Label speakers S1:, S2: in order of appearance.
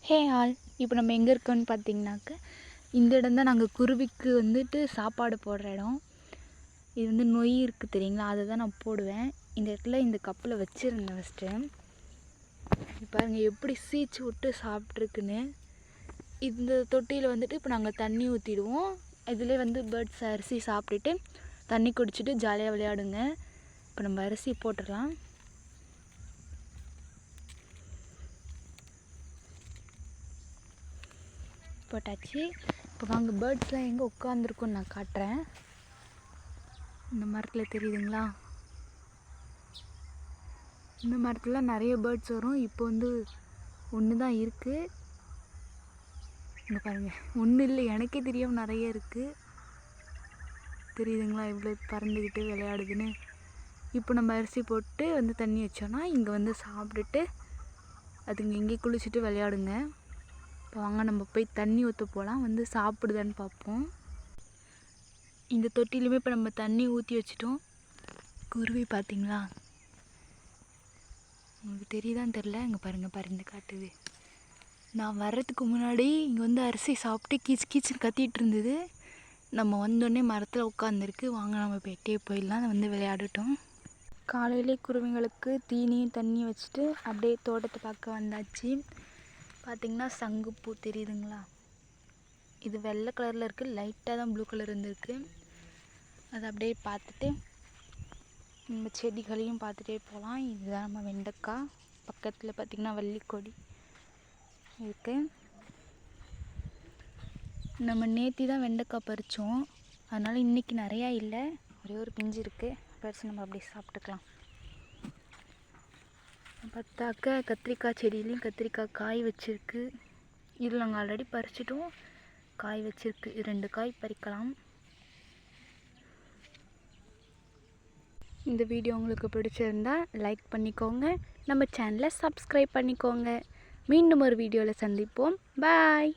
S1: Hey all, இப்போ நம்ம எங்கே இருக்கோன்னு பார்த்தீங்கன்னாக்க இந்த இடம் தான் நாங்கள் குருவிக்கு வந்துட்டு சாப்பாடு போடுற இடம். இது வந்து நொய் இருக்குது தெரியுங்களா, அதை தான் நான் போடுவேன். இந்த இடத்துல இந்த கப்பில் வச்சுருந்தேன் ஃபஸ்ட்டு. பாருங்கள் எப்படி சீச்சு விட்டு சாப்பிட்ருக்குன்னு. இந்த தொட்டியில் வந்துட்டு இப்போ நாங்கள் தண்ணி ஊற்றிடுவோம். இதிலே வந்து பேர்ட்ஸ் அரிசி சாப்பிட்டுட்டு தண்ணி குடிச்சிட்டு ஜாலியாக விளையாடுங்க. இப்போ நம்ம அரிசி போட்டுடலாம். போட்டாச்சு. இப்போ வாங்க பேர்ட்ஸ்லாம் எங்கே உட்காந்துருக்குன்னு நான் காட்டுறேன். இந்த மரத்தில் தெரியுதுங்களா, இந்த மரத்தில் நிறைய பேர்ட்ஸ் வரும். இப்போ வந்து ஒன்று தான் இருக்குது. இங்கே பாருங்கள், ஒன்றும் இல்லை, எனக்கே தெரியாமல் நிறைய இருக்குது. தெரியுதுங்களா இவ்வளோ பறந்துக்கிட்டு விளையாடுதுன்னு. இப்போ நம்ம அரிசி போட்டு வந்து தண்ணி வச்சோன்னா இங்கே வந்து சாப்பிட்டுட்டு அதுங்க எங்கேயும் குளிச்சுட்டு விளையாடுங்க. இப்போ வாங்க நம்ம போய் தண்ணி ஊற்ற போகலாம், வந்து சாப்பிடுதான்னு பார்ப்போம். இந்த தொட்டிலுமே இப்போ நம்ம தண்ணி ஊற்றி வச்சிட்டோம். குருவி பார்த்தீங்களா, உங்களுக்கு தெரியுதான்னு தெரில, இங்கே பாருங்கள் பறந்து காட்டுது. நான் வர்றதுக்கு முன்னாடி இங்கே வந்து அரிசி சாப்பிட்டு கீச்சு கீச்சுன்னு கத்திட்டு இருந்தது. நம்ம வந்தோடனே மரத்தில் உட்காந்துருக்கு. வாங்க நம்ம போயிட்டே போயிடலாம், வந்து விளையாடட்டும். காலையிலே குருவிங்களுக்கு தீனியும் தண்ணி வச்சுட்டு அப்படியே தோட்டத்தை பார்க்க வந்தாச்சு. பார்த்திங்கன்னா சங்குப்பூ தெரியுதுங்களா, இது வெள்ளை கலரில் இருக்குது, லைட்டாக தான் ப்ளூ கலர் இருந்திருக்கு. அதை அப்படியே பார்த்துட்டு நம்ம செடிகளையும் பார்த்துட்டே போகலாம். இதுதான் நம்ம வெண்டைக்காய். பக்கத்தில் பார்த்திங்கன்னா வள்ளிக்கொடி இருக்குது. நம்ம நேற்று தான் வெண்டைக்காய் பறித்தோம், அதனால் இன்றைக்கி நிறையா இல்லை, ஒரே ஒரு பிஞ்சு இருக்குது, பறித்து நம்ம அப்படியே சாப்பிட்டுக்கலாம். பார்த்தாக்க கத்திரிக்காய் செடியிலையும் கத்திரிக்காய் காய் வச்சுருக்கு. இதில் நாங்கள் ஆல்ரெடி பறிச்சிட்டோம், காய் வச்சுருக்கு. 2 காய் பறிக்கலாம். இந்த வீடியோ உங்களுக்கு பிடிச்சிருந்தா லைக் பண்ணிக்கோங்க, நம்ம சேனலை சப்ஸ்கிரைப் பண்ணிக்கோங்க. மீண்டும் ஒரு வீடியோவில் சந்திப்போம். பாய்.